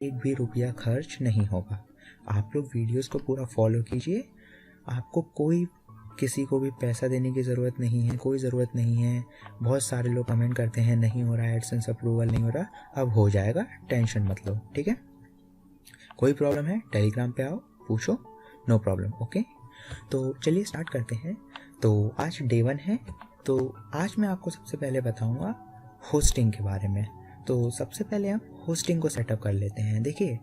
एक भी रुपया खर्च नहीं होगा। आप लोग वीडियोस को पूरा फॉलो कीजिए, आपको कोई किसी को भी पैसा देने की ज़रूरत नहीं है, कोई ज़रूरत नहीं है। बहुत सारे लोग कमेंट करते हैं नहीं हो रहा है, एडसेंस अप्रूवल नहीं हो रहा, अब हो जाएगा, टेंशन मत लो, ठीक है। कोई प्रॉब्लम है टेलीग्राम पे आओ, पूछो, नो प्रॉब्लम, ओके। तो चलिए स्टार्ट करते हैं। तो आज डे 1 है। तो आज मैं आपको सबसे पहले बताऊंगा होस्टिंग के बारे में। तो सबसे पहले हम होस्टिंग को सेटअप कर लेते हैं। देखिए,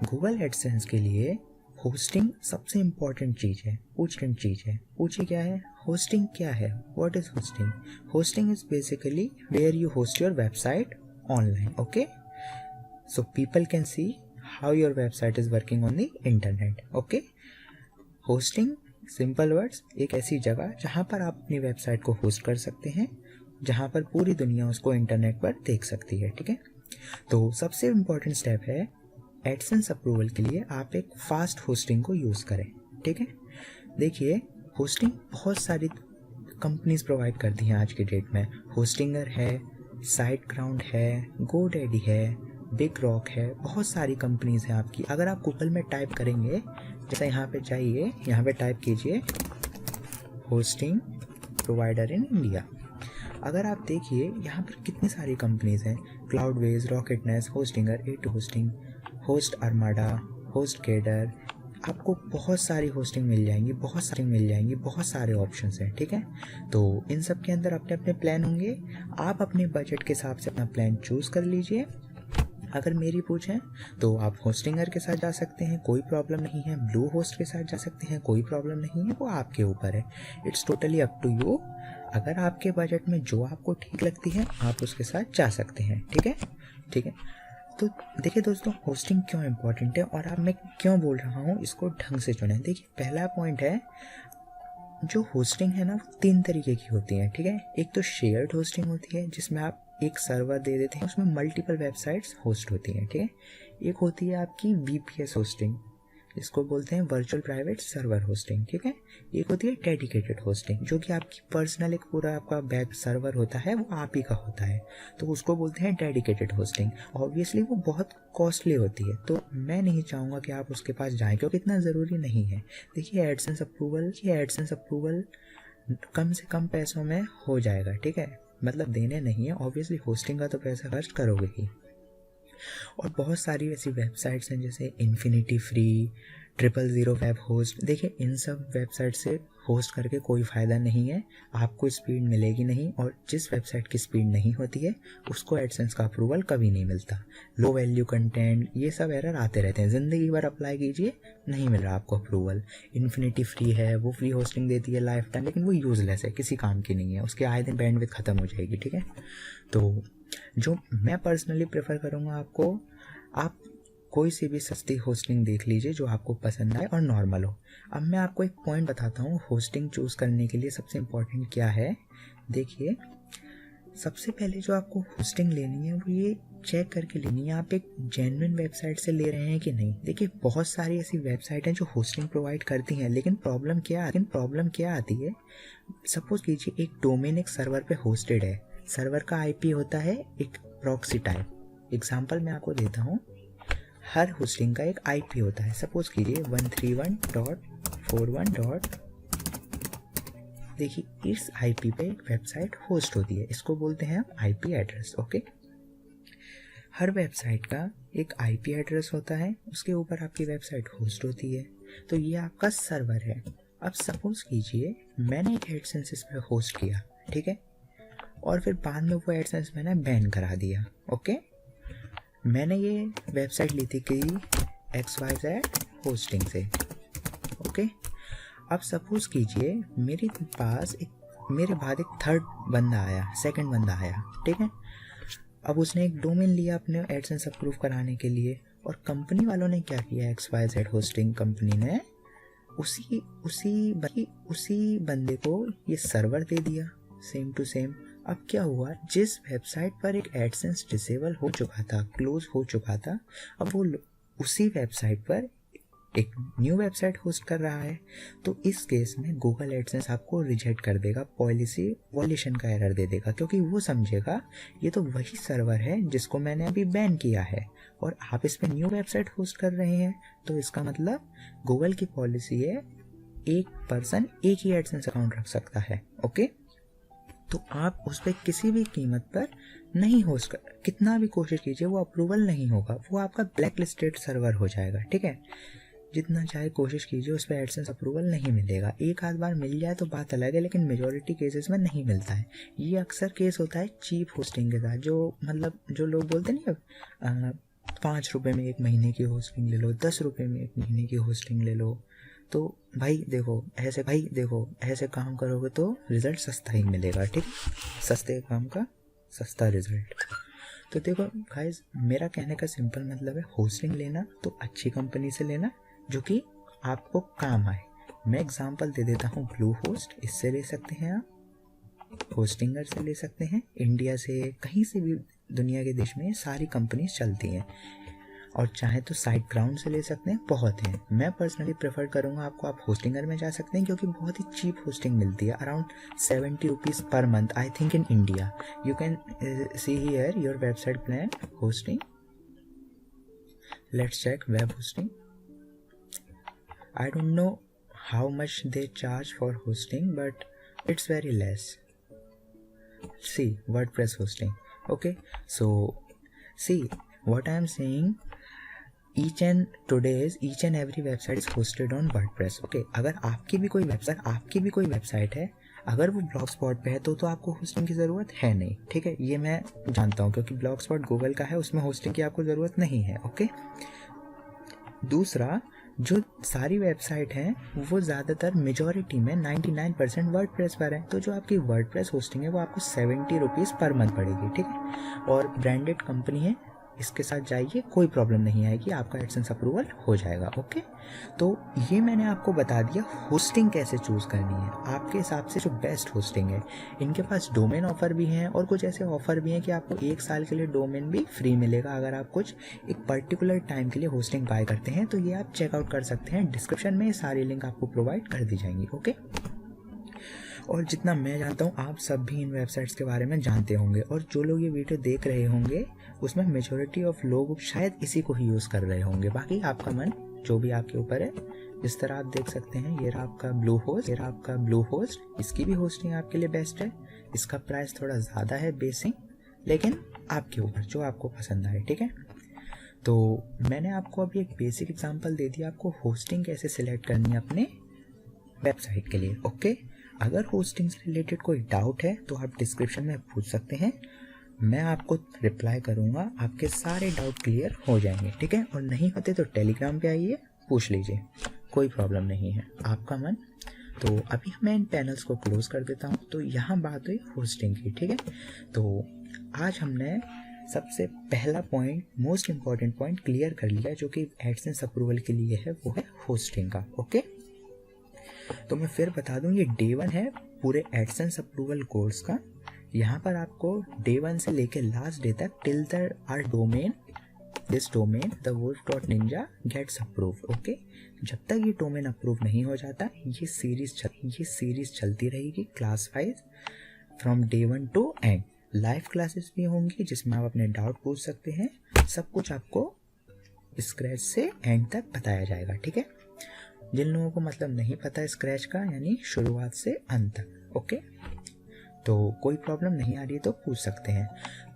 गूगल एडसेंस के लिए होस्टिंग सबसे इम्पॉर्टेंट चीज़ है। पूछिए क्या है होस्टिंग, क्या है, what is hosting? Hosting is basically where you host your website online, okay. So people can see how your website is working on the internet, okay? Hosting, simple words, एक ऐसी जगह जहाँ पर आप अपनी वेबसाइट को होस्ट कर सकते हैं, जहाँ पर पूरी दुनिया उसको इंटरनेट पर देख सकती है, ठीक है। तो सबसे इम्पॉर्टेंट स्टेप है एडसेंस अप्रूवल के लिए आप एक फास्ट होस्टिंग को यूज़ करें, ठीक है। देखिए, होस्टिंग बहुत सारी कंपनीज प्रोवाइड करती हैं आज की डेट में। होस्टिंगर है, साइटग्राउंड है, गोडैडी है, बिग रॉक है, बहुत सारी कंपनीज हैं आपकी। अगर आप गूगल में टाइप करेंगे, जैसे यहाँ पे चाहिए, यहाँ पे टाइप कीजिए होस्टिंग प्रोवाइडर इन इंडिया। अगर आप देखिए यहाँ पर कितनी सारी कंपनीज हैं, Cloudways, Rocketnet, Hostinger, A2 hosting, host Armada, host केडर, आपको बहुत सारी होस्टिंग मिल जाएंगी, बहुत सारे ऑप्शंस हैं, ठीक है। तो इन सब के अंदर अपने अपने प्लान होंगे, आप अपने बजट के हिसाब से अपना प्लान चूज़ कर लीजिए। अगर मेरी पूछें तो आप होस्टिंगर के साथ जा सकते हैं, कोई प्रॉब्लम नहीं है। ब्लू होस्ट के साथ जा सकते हैं, कोई प्रॉब्लम नहीं है, वो आपके ऊपर है, it's totally up to you. अगर आपके बजट में जो आपको ठीक लगती है आप उसके साथ जा सकते हैं, ठीक है। तो देखिए दोस्तों, होस्टिंग क्यों इम्पोर्टेंट है और अब मैं क्यों बोल रहा हूँ, इसको ढंग से चुनें। देखिए, पहला पॉइंट है, जो होस्टिंग है ना 3 तरीके की होती है, ठीक है। एक तो शेयर्ड होस्टिंग होती है, जिसमें आप एक सर्वर दे देते हैं, उसमें मल्टीपल वेबसाइट्स होस्ट होती हैं, ठीक है। एक होती है आपकी VPS होस्टिंग, इसको बोलते हैं वर्चुअल प्राइवेट सर्वर होस्टिंग, ठीक है। एक होती है डेडिकेटेड होस्टिंग, जो कि आपकी पर्सनल एक पूरा आपका वेब सर्वर होता है, वो आप ही का होता है, तो उसको बोलते हैं डेडिकेटेड होस्टिंग। ऑब्वियसली वो बहुत कॉस्टली होती है, तो मैं नहीं चाहूँगा कि आप उसके पास जाएं, क्योंकि इतना ज़रूरी नहीं है। देखिए, एडसेंस अप्रूवल कम से कम पैसों में हो जाएगा, ठीक है। मतलब देने नहीं है, ऑब्वियसली होस्टिंग का तो पैसा खर्च करोगे ही। और बहुत सारी ऐसी वेबसाइट्स हैं जैसे इन्फिनिटी फ्री, 000 वेब होस्ट। देखिए, इन सब वेबसाइट से होस्ट करके कोई फ़ायदा नहीं है, आपको स्पीड मिलेगी नहीं, और जिस वेबसाइट की स्पीड नहीं होती है उसको एडसेंस का अप्रूवल कभी नहीं मिलता। लो वैल्यू कंटेंट, ये सब एरर आते रहते हैं, ज़िंदगी भर अप्लाई कीजिए, नहीं मिल रहा आपको अप्रूवल। इन्फिनिटी फ्री है, वो फ्री होस्टिंग देती है लाइफ टाइम, लेकिन वो यूज़लेस है, किसी काम की नहीं है, उसके आए दिन बैंडविड्थ ख़त्म हो जाएगी, ठीक है। तो जो मैं पर्सनली प्रेफर करूँगा आपको, आप कोई सी भी सस्ती होस्टिंग देख लीजिए जो आपको पसंद आए और नॉर्मल हो। अब मैं आपको एक पॉइंट बताता हूँ, होस्टिंग चूज़ करने के लिए सबसे इम्पोर्टेंट क्या है। देखिए, सबसे पहले जो आपको होस्टिंग लेनी है वो ये चेक करके लेनी है आप एक जेन्युइन वेबसाइट से ले रहे हैं कि नहीं। देखिए, बहुत सारी ऐसी वेबसाइट हैं जो होस्टिंग प्रोवाइड करती हैं, लेकिन प्रॉब्लम क्या आती है, सपोज कीजिए एक डोमेन एक सर्वर पे होस्टेड है, सर्वर का IP होता है एक प्रॉक्सी टाइप। एग्जांपल मैं आपको देता हूँ, हर होस्टिंग का एक IP होता है, सपोज कीजिए 131.41. देखिए, इस IP पे एक वेबसाइट होस्ट होती है, इसको बोलते हैं हम IP एड्रेस, ओके। हर वेबसाइट का एक IP एड्रेस होता है, उसके ऊपर आपकी वेबसाइट होस्ट होती है, तो ये आपका सर्वर है। अब सपोज कीजिए मैंने एक एडसेंस इस पर होस्ट किया, ठीक है, और फिर बाद में वो एडसेंस मैंने बैन करा दिया, ओके। मैंने ये वेबसाइट ली थी कि XYZ होस्टिंग से, ओके। अब सपोज कीजिए मेरे बाद एक सेकंड बंदा आया, ठीक है। अब उसने एक डोमेन लिया अपने एडसेंस अप्रूव कराने के लिए, और कंपनी वालों ने क्या किया, XYZ होस्टिंग कंपनी ने उसी बंदे को ये सर्वर दे दिया, सेम टू सेम। अब क्या हुआ, जिस वेबसाइट पर एक एडसेंस डिसेबल हो चुका था, क्लोज हो चुका था, अब वो उसी वेबसाइट पर एक न्यू वेबसाइट होस्ट कर रहा है, तो इस केस में गूगल एडसेंस आपको रिजेक्ट कर देगा, पॉलिसी वॉल्यूशन का एरर दे देगा, क्योंकि वो समझेगा ये तो वही सर्वर है जिसको मैंने अभी बैन किया है और आप इस पर न्यू वेबसाइट होस्ट कर रहे हैं। तो इसका मतलब गूगल की पॉलिसी है एक पर्सन एक ही एडसेंस अकाउंट रख सकता है। ओके, तो आप उस पर किसी भी कीमत पर नहीं होस्ट कर, कितना भी कोशिश कीजिए वो अप्रूवल नहीं होगा, वो आपका ब्लैक लिस्टेड सर्वर हो जाएगा। ठीक है, जितना चाहे कोशिश कीजिए उस पर एडसेंस अप्रूवल नहीं मिलेगा। एक आध बार मिल जाए तो बात अलग है, लेकिन मेजॉरिटी केसेस में नहीं मिलता है। ये अक्सर केस होता है चीप होस्टिंग के साथ, जो मतलब जो लोग बोलते नहीं अब 5 रुपये में 1 महीने की होस्टिंग ले लो, 10 रुपये में 1 महीने की होस्टिंग ले लो। तो भाई देखो ऐसे काम करोगे तो रिज़ल्ट सस्ता ही मिलेगा। ठीक, सस्ते काम का सस्ता रिज़ल्ट। तो देखो गाइस, मेरा कहने का सिंपल मतलब है, होस्टिंग लेना तो अच्छी कंपनी से लेना जो कि आपको काम आए। मैं एग्जांपल दे देता हूँ, ब्लू होस्ट, इससे ले सकते हैं आप, होस्टिंगर से ले सकते हैं, इंडिया से कहीं से भी दुनिया के देश में सारी कंपनीज चलती हैं। और चाहे तो साइट ग्राउंड से ले सकते हैं, बहुत हैं। मैं पर्सनली प्रेफर करूँगा आपको, आप होस्टिंगर में जा सकते हैं क्योंकि बहुत ही चीप होस्टिंग मिलती है, around 70 rupees per month I think in India. You can see here your website plan hosting, let's check web hosting. I don't know how much they charge for hosting, but it's very less. See, WordPress hosting. Okay, so see what I am saying. Each and every website is hosted on WordPress. Okay, अगर आपकी भी कोई website है, अगर वो blog spot पे है तो आपको होस्टिंग की ज़रूरत है नहीं। ठीक है, ये मैं जानता हूँ क्योंकि ब्लॉग स्पॉट गूगल का है, उसमें होस्टिंग की आपको ज़रूरत नहीं है। ओके, दूसरा, जो सारी वेबसाइट हैं वो ज़्यादातर मेजॉरिटी में 99% वर्डप्रेस पर है, तो जो आपकी वर्डप्रेस होस्टिंग है वो आपको 70 रुपीज़ पर मंथ पड़ेगी। ठीक है, और ब्रांडेड कंपनी है, इसके साथ जाइए, कोई प्रॉब्लम नहीं आएगी, आपका एडसेंस अप्रूवल हो जाएगा। ओके, तो ये मैंने आपको बता दिया होस्टिंग कैसे चूज़ करनी है आपके हिसाब से, जो बेस्ट होस्टिंग है। इनके पास डोमेन ऑफ़र भी हैं और कुछ ऐसे ऑफ़र भी हैं कि आपको 1 साल के लिए डोमेन भी फ्री मिलेगा अगर आप कुछ एक पर्टिकुलर टाइम के लिए होस्टिंग बाय करते हैं। तो ये आप चेकआउट कर सकते हैं, डिस्क्रिप्शन में सारी लिंक आपको प्रोवाइड कर दी जाएंगी। ओके, और जितना मैं जानता हूँ आप सब भी इन वेबसाइट्स के बारे में जानते होंगे, और जो लोग ये वीडियो देख रहे होंगे उसमें मेजॉरिटी ऑफ लोग शायद इसी को ही यूज़ कर रहे होंगे। बाकी आपका मन, जो भी आपके ऊपर है। इस तरह आप देख सकते हैं, ये रहा आपका ब्लू होस्ट, इसकी भी होस्टिंग आपके लिए बेस्ट है। इसका प्राइस थोड़ा ज़्यादा है बेसिक, लेकिन आपके ऊपर जो आपको पसंद आए। ठीक है, तो मैंने आपको अभी एक बेसिक एग्जांपल दे दिया आपको होस्टिंग कैसे सिलेक्ट करनी है अपने वेबसाइट के लिए। ओके, अगर होस्टिंग से रिलेटेड कोई डाउट है तो आप डिस्क्रिप्शन में पूछ सकते हैं, मैं आपको रिप्लाई करूँगा, आपके सारे डाउट क्लियर हो जाएंगे। ठीक है, और नहीं होते तो टेलीग्राम पे आइए, पूछ लीजिए, कोई प्रॉब्लम नहीं है, आपका मन। तो अभी मैं इन पैनल्स को क्लोज कर देता हूँ। तो यहाँ बात हुई होस्टिंग की। ठीक है, तो आज हमने सबसे पहला point, most important point clear कर लिया, जो कि एडसेंस अप्रूवल के लिए है, वो है होस्टिंग का। ओके, तो मैं फिर बता दूं, ये डे 1 है पूरे एडसेंस अप्रूवल कोर्स का। यहाँ पर आपको डे 1 से लेके लास्ट डे तक, till the our domain, this domain thewolf.ninja gets approved. Okay, जब तक ये डोमेन अप्रूव नहीं हो जाता, ये सीरीज चलती रहेगी class wise from day 1 to end. Live classes भी होंगी जिसमें आप अपने डाउट पूछ सकते हैं, सब कुछ आपको स्क्रैच से एंड तक बताया जाएगा। ठीक है, जिन लोगों को मतलब नहीं पता स्क्रैच का, यानी शुरुआत से अंत तक। ओके, तो कोई प्रॉब्लम नहीं आ रही है तो पूछ सकते हैं।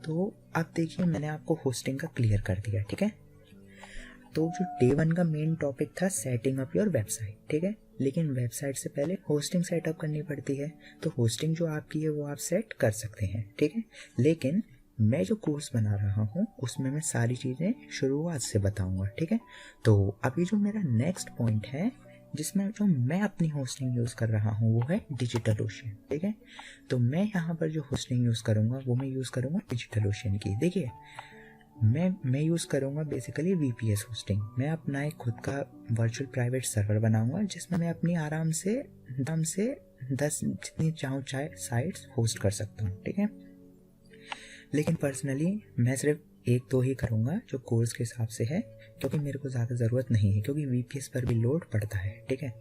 तो अब देखिए, मैंने आपको होस्टिंग का क्लियर कर दिया। ठीक है, तो जो डे 1 का मेन टॉपिक था सेटिंग अप योर वेबसाइट। ठीक है, लेकिन वेबसाइट से पहले होस्टिंग सेटअप करनी पड़ती है, तो होस्टिंग जो आपकी है वो आप सेट कर सकते हैं। ठीक है, लेकिन मैं जो कोर्स बना रहा हूँ उसमें मैं सारी चीज़ें शुरुआत से बताऊँगा। ठीक है, तो अभी जो मेरा नेक्स्ट पॉइंट है जिसमें जो मैं अपनी होस्टिंग यूज़ कर रहा हूँ वो है डिजिटल ओशन। ठीक है, तो मैं यहाँ पर जो होस्टिंग यूज़ करूँगा वो मैं यूज़ करूँगा डिजिटल ओशन की। देखिए, मैं यूज़ करूँगा बेसिकली VPS होस्टिंग। मैं अपना एक खुद का वर्चुअल प्राइवेट सर्वर बनाऊँगा जिसमें मैं अपनी आराम से 10 जितनी चाहूँ चाहे साइट्स होस्ट कर सकता हूँ। ठीक है, लेकिन पर्सनली मैं सिर्फ एक दो ही करूँगा जो कोर्स के हिसाब से है, क्योंकि मेरे को ज़्यादा ज़रूरत नहीं है, क्योंकि वीपीएस पर भी लोड पड़ता है। ठीक है।